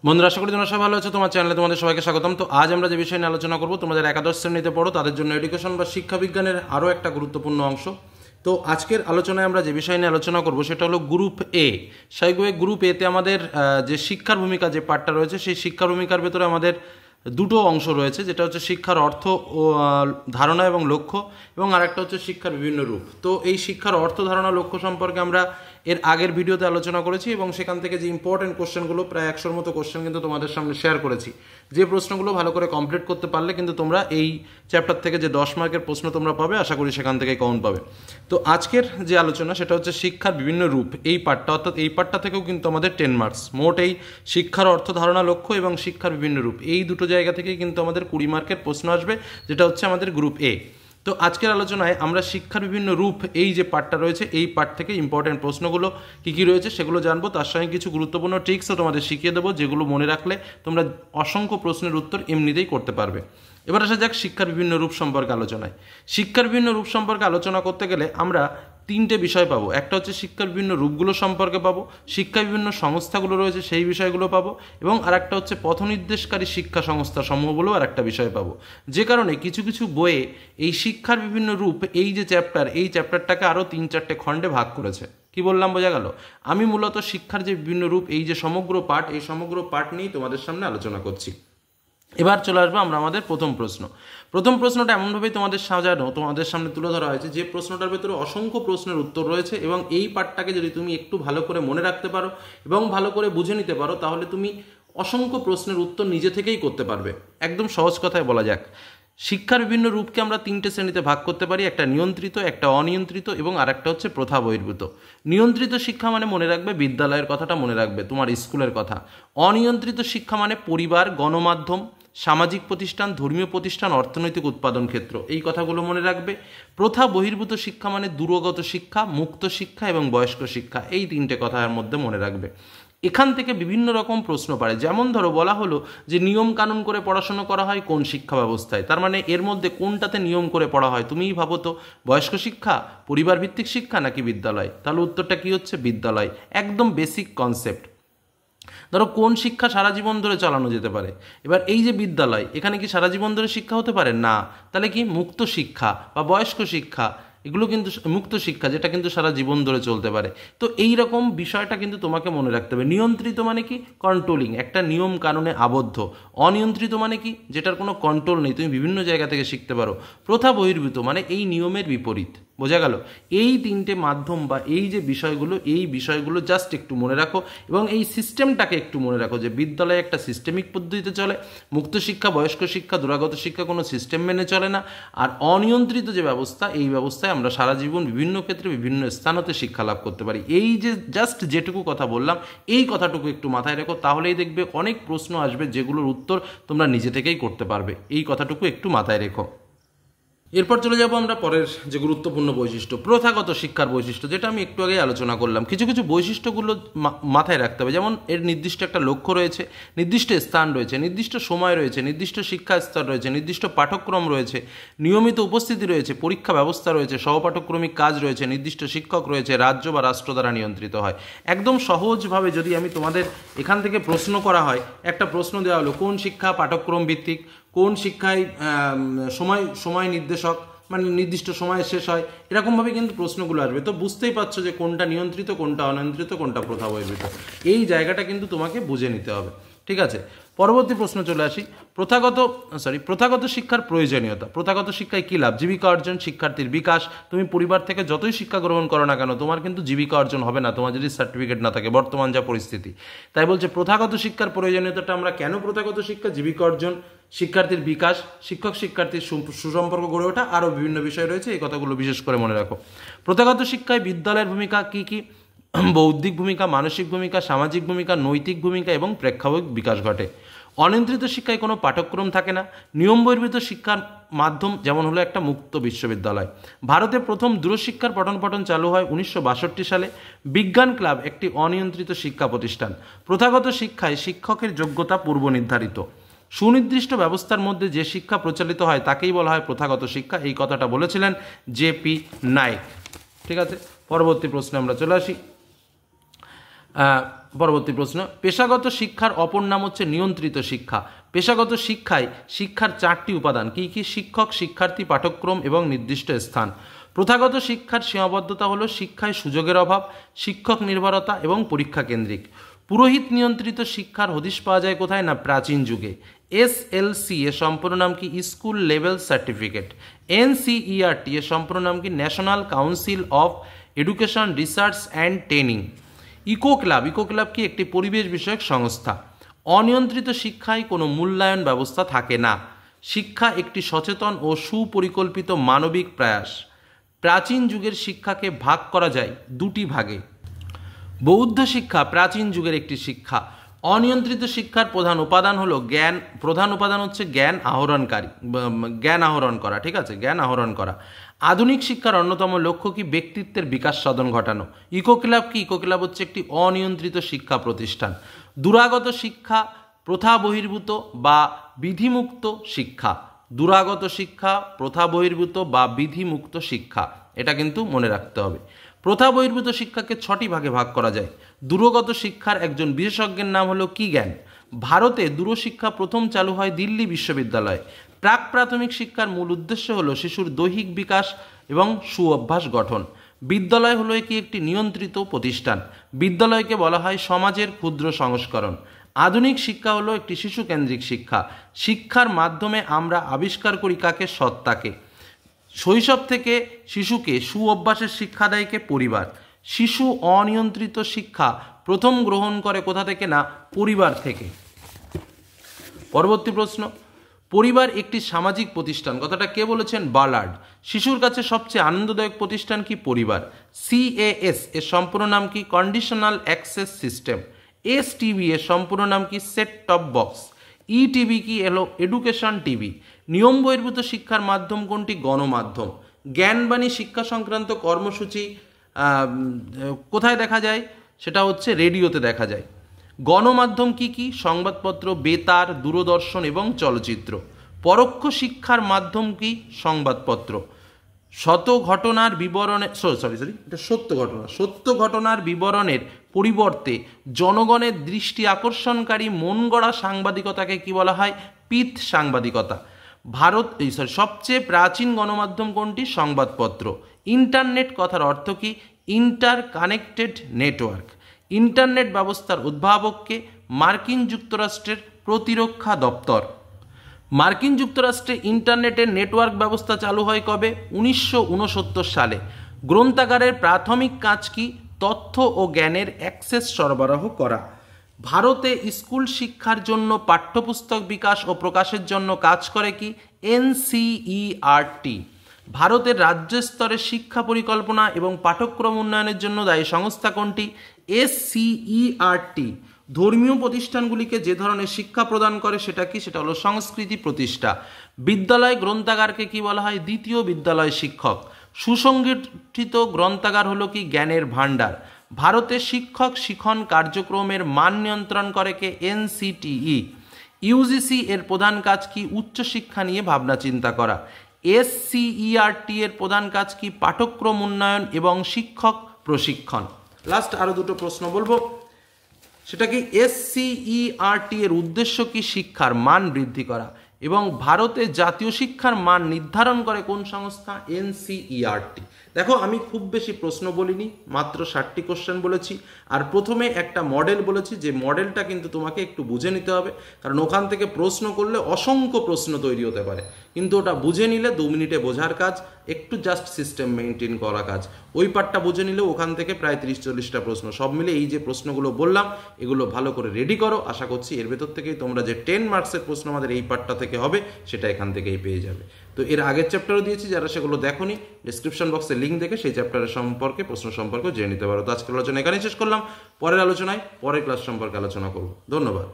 বন্ধুরা, আশা করি তোমরা সবাই ভালো আছো। তোমার চ্যানেলে তোমাদের সবাইকে স্বাগতম। তো আজ আমরা যে বিষয় নিয়ে আলোচনা করবো, তোমাদের একাদশ শ্রেণীতে পড়ো তাদের জন্য এডুকেশন বা শিক্ষা বিজ্ঞানের আরও একটা গুরুত্বপূর্ণ অংশ। তো আজকের আলোচনায় আমরা যে বিষয় নিয়ে আলোচনা করবো সেটা হলো গ্রুপ এ। সেইভাবে গ্রুপ এতে আমাদের যে শিক্ষার ভূমিকা যে পার্টটা রয়েছে, সেই শিক্ষার ভূমিকার ভেতরে আমাদের দুটো অংশ রয়েছে, যেটা হচ্ছে শিক্ষার অর্থ ও ধারণা এবং লক্ষ্য, এবং আরেকটা হচ্ছে শিক্ষার বিভিন্ন রূপ। তো এই শিক্ষার অর্থ, ধারণা, লক্ষ্য সম্পর্কে আমরা এর আগের ভিডিওতে আলোচনা করেছি এবং সেখান থেকে যে ইম্পর্টেন্ট কোশ্চেনগুলো, প্রায় 100-র মতো কোশ্চেন কিন্তু তোমাদের সামনে শেয়ার করেছি। যে প্রশ্নগুলো ভালো করে কমপ্লিট করতে পারলে কিন্তু তোমরা এই চ্যাপ্টার থেকে যে 10 মার্কের প্রশ্ন তোমরা পাবে, আশা করি সেখান থেকে কাউন্ট পাবে। তো আজকের যে আলোচনা সেটা হচ্ছে শিক্ষার বিভিন্ন রূপ, এই পার্টটা, অর্থাৎ এই পার্টটা থেকেও কিন্তু আমাদের 10 মার্কস। মোট এই শিক্ষার অর্থ, ধারণা, লক্ষ্য এবং শিক্ষার বিভিন্ন রূপ, এই দুটো জায়গা থেকেই কিন্তু আমাদের 20 মার্কের প্রশ্ন আসবে, যেটা হচ্ছে আমাদের গ্রুপ এ। তো আজকের আলোচনায় আমরা শিক্ষার বিভিন্ন রূপ, এই যে পার্টটা রয়েছে, এই পার্ট থেকে ইম্পর্টেন্ট প্রশ্নগুলো কী কী রয়েছে সেগুলো জানবো। তার সঙ্গে কিছু গুরুত্বপূর্ণ ট্রিক্সও তোমাদের শিখিয়ে দেবো, যেগুলো মনে রাখলে তোমরা অসংখ্য প্রশ্নের উত্তর এমনিতেই করতে পারবে। এবার আসা যাক শিক্ষার বিভিন্ন রূপ সম্পর্কে আলোচনায়। শিক্ষার বিভিন্ন রূপ সম্পর্কে আলোচনা করতে গেলে আমরা তিনটে বিষয় পাবো। একটা হচ্ছে শিক্ষার বিভিন্ন রূপগুলো সম্পর্কে পাবো, শিক্ষার বিভিন্ন সংস্থাগুলো রয়েছে সেই বিষয়গুলো পাবো, এবং আরেকটা হচ্ছে পথনির্দেশকারী শিক্ষা সংস্থা সমূহগুলো আর একটা বিষয় পাবো। যে কারণে কিছু কিছু বইয়ে এই শিক্ষার বিভিন্ন রূপ, এই যে চ্যাপ্টার, এই চ্যাপ্টারটাকে আরও 3-4টে খণ্ডে ভাগ করেছে। কি বললাম, বোঝা গেল? আমি মূলত শিক্ষার যে বিভিন্ন রূপ, এই যে সমগ্র পাঠ, এই সমগ্র পাঠ নিয়েই তোমাদের সামনে আলোচনা করছি। এবার চলে আসবো আমরা আমাদের প্রথম প্রশ্ন। প্রথম প্রশ্নটা এমনভাবেই তোমাদের সাজানো, তোমাদের সামনে তুলে ধরা হয়েছে যে প্রশ্নটার ভেতরে অসংখ্য প্রশ্নের উত্তর রয়েছে, এবং এই পার্টটাকে যদি তুমি একটু ভালো করে মনে রাখতে পারো এবং ভালো করে বুঝে নিতে পারো, তাহলে তুমি অসংখ্য প্রশ্নের উত্তর নিজে থেকেই করতে পারবে। একদম সহজ কথায় বলা যাক, শিক্ষার বিভিন্ন রূপকে আমরা 3টে শ্রেণীতে ভাগ করতে পারি। একটা নিয়ন্ত্রিত, একটা অনিয়ন্ত্রিত, এবং আরেকটা হচ্ছে প্রথা বহির্ভূত। নিয়ন্ত্রিত শিক্ষা মানে মনে রাখবে বিদ্যালয়ের কথাটা, মনে রাখবে তোমার স্কুলের কথা। অনিয়ন্ত্রিত শিক্ষা মানে পরিবার, গণমাধ্যম, সামাজিক প্রতিষ্ঠান, ধর্মীয় প্রতিষ্ঠান, অর্থনৈতিক উৎপাদন ক্ষেত্র, এই কথাগুলো মনে রাখবে। প্রথা বহির্ভূত শিক্ষা মানে দূরগত শিক্ষা, মুক্ত শিক্ষা এবং বয়স্ক শিক্ষা, এই 3টে কথার মধ্যে মনে রাখবে। এখান থেকে বিভিন্ন রকম প্রশ্ন পারে। যেমন ধরো, বলা হলো যে নিয়ম কানুন করে পড়াশোনা করা হয় কোন শিক্ষা ব্যবস্থায়, তার মানে এর মধ্যে কোনটাতে নিয়ম করে পড়া হয়? তুমিই ভাবো তো, বয়স্ক শিক্ষা, পরিবার ভিত্তিক শিক্ষা, নাকি বিদ্যালয়? তাহলে উত্তরটা কি হচ্ছে? বিদ্যালয়। একদম বেসিক কনসেপ্ট। ধরো, কোন শিক্ষা সারা জীবন ধরে চালানো যেতে পারে? এবার এই যে বিদ্যালয়, এখানে কি সারা জীবন ধরে শিক্ষা হতে পারে? না। তাহলে কি মুক্ত শিক্ষা বা বয়স্ক শিক্ষা, এগুলো কিন্তু মুক্ত শিক্ষা, যেটা কিন্তু সারা জীবন ধরে চলতে পারে। তো এই রকম বিষয়টা কিন্তু তোমাকে মনে রাখতে হবে। নিয়ন্ত্রিত মানে কি? কন্ট্রোলিং, একটা নিয়ম কানুনে আবদ্ধ। অনিয়ন্ত্রিত মানে কি? যেটার কোনো কন্ট্রোল নেই, তুমি বিভিন্ন জায়গা থেকে শিখতে পারো। প্রথা বহির্ভূত মানে এই নিয়মের বিপরীত। বোঝা গেল? এই 3টে মাধ্যম বা এই যে বিষয়গুলো, এই বিষয়গুলো জাস্ট একটু মনে রাখো, এবং এই সিস্টেমটাকে একটু মনে রাখো যে বিদ্যালয়ে একটা সিস্টেমিক পদ্ধতিতে চলে। মুক্ত শিক্ষা, বয়স্ক শিক্ষা, দূরাগত শিক্ষা কোনো সিস্টেম মেনে চলে না। আর অনিয়ন্ত্রিত যে ব্যবস্থা, এই ব্যবস্থায় আমরা সারা জীবন বিভিন্ন ক্ষেত্রে বিভিন্ন স্থানতে শিক্ষা লাভ করতে পারি। এই যে জাস্ট যেটুকু কথা বললাম, এই কথাটুকু একটু মাথায় রেখো, তাহলেই দেখবে অনেক প্রশ্ন আসবে যেগুলোর উত্তর তোমরা নিজে থেকেই করতে পারবে। এই কথাটুকু একটু মাথায় রেখো। এরপর চলে যাব আমরা পরের যে গুরুত্বপূর্ণ বৈশিষ্ট্য, প্রথাগত শিক্ষার বৈশিষ্ট্য, যেটা আমি একটু আগে আলোচনা করলাম। কিছু কিছু বৈশিষ্ট্যগুলো মাথায় রাখতে হবে। যেমন এর নির্দিষ্ট একটা লক্ষ্য রয়েছে, নির্দিষ্ট স্থান রয়েছে, নির্দিষ্ট সময় রয়েছে, নির্দিষ্ট শিক্ষা স্তর রয়েছে, নির্দিষ্ট পাঠ্যক্রম রয়েছে, নিয়মিত উপস্থিতি রয়েছে, পরীক্ষা ব্যবস্থা রয়েছে, সহপাঠক্রমিক কাজ রয়েছে, নির্দিষ্ট শিক্ষক রয়েছে, রাজ্য বা রাষ্ট্র দ্বারা নিয়ন্ত্রিত হয়। একদম সহজভাবে যদি আমি তোমাদের এখান থেকে প্রশ্ন করা হয়, একটা প্রশ্ন দেওয়া হলো কোন শিক্ষা পাঠ্যক্রম ভিত্তিক, কোন শিক্ষায় সময় নির্দেশক, মানে নির্দিষ্ট সময়ে শেষ হয়, এরকমভাবে কিন্তু প্রশ্নগুলো আসবে। তো বুঝতেই পারছো যে কোনটা নিয়ন্ত্রিত, কোনটা অনিয়ন্ত্রিত, কোনটা প্রথা বহির্ভূত। এই জায়গাটা কিন্তু তোমাকে বুঝে নিতে হবে। ঠিক আছে, পরবর্তী প্রশ্ন চলে আসি। প্রথাগত শিক্ষার প্রয়োজনীয়তা। প্রথাগত শিক্ষায় কী লাভ? জীবিকা অর্জন, শিক্ষার্থীর বিকাশ। তুমি পরিবার থেকে যতই শিক্ষা গ্রহণ করো না কেন, তোমার কিন্তু জীবিকা অর্জন হবে না তোমার যদি সার্টিফিকেট না থাকে, বর্তমান যা পরিস্থিতি। তাই বলছে প্রথাগত শিক্ষার প্রয়োজনীয়তাটা আমরা কেন? প্রথাগত শিক্ষা, জীবিকা অর্জন, শিক্ষার্থীর বিকাশ, শিক্ষক শিক্ষার্থীর সুসম্পর্ক গড়ে ওঠা, আরও বিভিন্ন বিষয় রয়েছে, এই কথাগুলো বিশেষ করে মনে রাখো। প্রথাগত শিক্ষায় বিদ্যালয়ের ভূমিকা কী কী? বৌদ্ধিক ভূমিকা, মানসিক ভূমিকা, সামাজিক ভূমিকা, নৈতিক ভূমিকা এবং প্রেক্ষাপট বিকাশ ঘটে। অনিয়ন্ত্রিত শিক্ষায় কোনো পাঠ্যক্রম থাকে না। নিয়ম বহির্ভূত শিক্ষার মাধ্যম যেমন হলো একটা মুক্ত বিশ্ববিদ্যালয়। ভারতে প্রথম দূরশিক্ষার পঠন চালু হয় 1962 সালে। বিজ্ঞান ক্লাব একটি অনিয়ন্ত্রিত শিক্ষা প্রতিষ্ঠান। প্রথাগত শিক্ষায় শিক্ষকের যোগ্যতা পূর্ব নির্ধারিত। সুনির্দিষ্ট ব্যবস্থার মধ্যে যে শিক্ষা প্রচলিত হয় তাকেই বলা হয় প্রথাগত শিক্ষা। এই কথাটা বলেছিলেন জে.পি. নায়েক। ঠিক আছে, পরবর্তী প্রশ্নে আমরা চলে আসি। পরবর্তী প্রশ্ন, পেশাগত শিক্ষার অপর নাম হচ্ছে নিয়ন্ত্রিত শিক্ষা। পেশাগত শিক্ষায় শিক্ষার 4টি উপাদান কি কি? শিক্ষক, শিক্ষার্থী, পাঠ্যক্রম এবং নির্দিষ্ট স্থান। প্রথাগত শিক্ষার সীমাবদ্ধতা হলো শিক্ষায় সুযোগের অভাব, শিক্ষক নির্ভরতা এবং পরীক্ষা কেন্দ্রিক। পুরোহিত নিয়ন্ত্রিত শিক্ষার হদিশ পাওয়া যায় কোথায়? না প্রাচীন যুগে। এসএলসি এর সম্পূর্ণ নাম কি? School level certificate. এনসিইআরটি এর সম্পূর্ণ নাম কি? National council of education research and training. Eco club কি? একটি পরিবেশ বিষয়ক সংস্থা। অনিয়ন্ত্রিত শিক্ষায় কোনো মূল্যায়ন ব্যবস্থা থাকে না। শিক্ষা একটি সচেতন ও সুপরিকল্পিত মানবিক প্রয়াস। প্রাচীন যুগের শিক্ষাকে ভাগ করা যায় 2টি ভাগে। বৌদ্ধ শিক্ষা প্রাচীন যুগের একটি শিক্ষা। অনিয়ন্ত্রিত শিক্ষার প্রধান উপাদান হলো জ্ঞান, প্রধান উপাদান হচ্ছে জ্ঞান আহরণ করা, ঠিক আছে, জ্ঞান আহরণ করা। আধুনিক শিক্ষার অন্যতম লক্ষ্য কি? ব্যক্তিত্বের বিকাশ সাধন ঘটানো। ইকো ক্লাব কি? ইকো ক্লাব হচ্ছে একটি অনিয়ন্ত্রিত শিক্ষা প্রতিষ্ঠান। দুরাগত শিক্ষা প্রথা বহির্ভূত বা বিধিমুক্ত শিক্ষা। দুরাগত শিক্ষা প্রথা বহির্ভূত বা বিধিমুক্ত শিক্ষা, এটা কিন্তু মনে রাখতে হবে। প্রথা বহির্ভূত শিক্ষাকে 6টি ভাগে ভাগ করা যায়। দূরগত শিক্ষার একজন বিশেষজ্ঞের নাম হলো কি জ্ঞান। ভারতে দূরশিক্ষা প্রথম চালু হয় দিল্লি বিশ্ববিদ্যালয়ে। প্রাক প্রাথমিক শিক্ষার মূল উদ্দেশ্য হলো শিশুর দৈহিক বিকাশ এবং সুঅভ্যাস গঠন। বিদ্যালয় হলো একটি নিয়ন্ত্রিত প্রতিষ্ঠান। বিদ্যালয়কে বলা হয় সমাজের ক্ষুদ্র সংস্করণ। আধুনিক শিক্ষা হলো একটি শিশুকেন্দ্রিক শিক্ষা। শিক্ষার মাধ্যমে আমরা আবিষ্কার করি কাকে? সত্তাকে। শৈশব থেকে শিশুকে সুঅভ্যাসের শিক্ষা দেয় কে? পরিবার। শিশু অনিয়ন্ত্রিত শিক্ষা প্রথম গ্রহণ করে কোথা থেকে? না পরিবার থেকে। পরবর্তী প্রশ্ন, পরিবার একটি সামাজিক প্রতিষ্ঠান, কথাটা কে বলেছেন? বার্লার্ড। শিশুর কাছে সবচেয়ে আনন্দদায়ক প্রতিষ্ঠান কি? পরিবার। সিএএস এর সম্পূর্ণ নাম কি? Conditional access system. এসটিভি এর সম্পূর্ণ নাম কি? Set top box. ইটিভি কি? এলো এডুকেশন টিভি। নিয়ম বহির্ভূত শিক্ষার মাধ্যম কোনটি? গণমাধ্যম। জ্ঞানবাণী শিক্ষা সংক্রান্ত কর্মসূচি কোথায় দেখা যায়? সেটা হচ্ছে রেডিওতে দেখা যায়। গণমাধ্যম কি কি? সংবাদপত্র, বেতার, দূরদর্শন এবং চলচ্চিত্র। পরোক্ষ শিক্ষার মাধ্যম কি? সংবাদপত্র। সত্য ঘটনার বিবরণের পরিবর্তে জনগণের দৃষ্টি আকর্ষণকারী মন গড়া সাংবাদিকতাকে কি বলা হয়? পিথ সাংবাদিকতা। সবচেয়ে প্রাচীন গণমাধ্যম কোনটি? সংবাদপত্র। ইন্টারনেট কথার অর্থ কি? Inter connected network. ইন্টারনেট ব্যবস্থার উদ্ভাবককে? মার্কিন যুক্তরাষ্ট্রের প্রতিরক্ষা দপ্তর। মার্কিন যুক্তরাষ্ট্রে ইন্টারনেটের নেটওয়ার্ক ব্যবস্থা চালু হয় কবে? 1969 সালে। গ্রন্থাগারের প্রাথমিক কাজ কি? তথ্য ও জ্ঞানের অ্যাক্সেস সরবরাহ করা। ভারতে স্কুল শিক্ষার জন্য পাঠ্যপুস্তক বিকাশ ও প্রকাশের জন্য কাজ করে কি? এনসিইআরটি। ভারতের রাজ্য স্তরের শিক্ষা পরিকল্পনা এবং পাঠ্যক্রম উন্নয়নের জন্য দায়ী সংস্থা কোনটি? এসসিইআরটি। ধর্মীয় প্রতিষ্ঠানগুলিকে যে ধরনের শিক্ষা প্রদান করে সেটা কি? সেটা হলো সংস্কৃতি প্রতিষ্ঠা। বিদ্যালয় গ্রন্থাগারকে কি বলা হয়? দ্বিতীয় বিদ্যালয় শিক্ষক। সুসংগঠিত গ্রন্থাগার হলো কি? জ্ঞানের ভাণ্ডার। ভারতে শিক্ষক শিখন কার্যক্রমের মান নিয়ন্ত্রণ করে কে? এনসিটিই। ইউজিসি এর প্রধান কাজ কি? উচ্চশিক্ষা নিয়ে ভাবনা চিন্তা করা। এসসিইআরটি এর প্রধান কাজ কি? পাঠ্যক্রম উন্নয়ন এবং শিক্ষক প্রশিক্ষণ। লাস্ট আরো দুটো প্রশ্ন বলবো, সেটা কি? এসসিইআরটি এর উদ্দেশ্য কি? শিক্ষার মান বৃদ্ধি করা। এবং ভারতে জাতীয় শিক্ষার মান নির্ধারণ করে কোন সংস্থা? এনসিইআরটি। দেখো, আমি খুব বেশি প্রশ্ন বলিনি, মাত্র 60টি কোশ্চেন বলেছি। আর প্রথমে একটা মডেল বলেছি, যে মডেলটা কিন্তু তোমাকে একটু বুঝে নিতে হবে, কারণ ওখান থেকে প্রশ্ন করলে অসংখ্য প্রশ্ন তৈরি হতে পারে, কিন্তু ওটা বুঝে নিলে 2 মিনিটে বোঝার কাজ, একটু জাস্ট সিস্টেম মেনটেন করা কাজ। ওই পার্টটা বুঝে নিলে ওখান থেকে প্রায় 30-40টা প্রশ্ন, সব মিলে এই যে প্রশ্নগুলো বললাম এগুলো ভালো করে রেডি করো। আশা করছি এর ভেতর থেকেই তোমরা যে 10 মার্কসের প্রশ্ন আমাদের এই পার্টটা থেকে হবে সেটা এখান থেকেই পেয়ে যাবে। তো এর আগের চ্যাপ্টারও দিয়েছি, যারা সেগুলো দেখোনি ডিসক্রিপশন বক্সে লিঙ্ক দেখে সেই চ্যাপ্টারের সম্পর্কে প্রশ্ন সম্পর্কে জেনে নিতে পারো। তো আজকের আলোচনা এখানেই শেষ করলাম। পরের আলোচনায় পরের ক্লাস সম্পর্কে আলোচনা করব। ধন্যবাদ।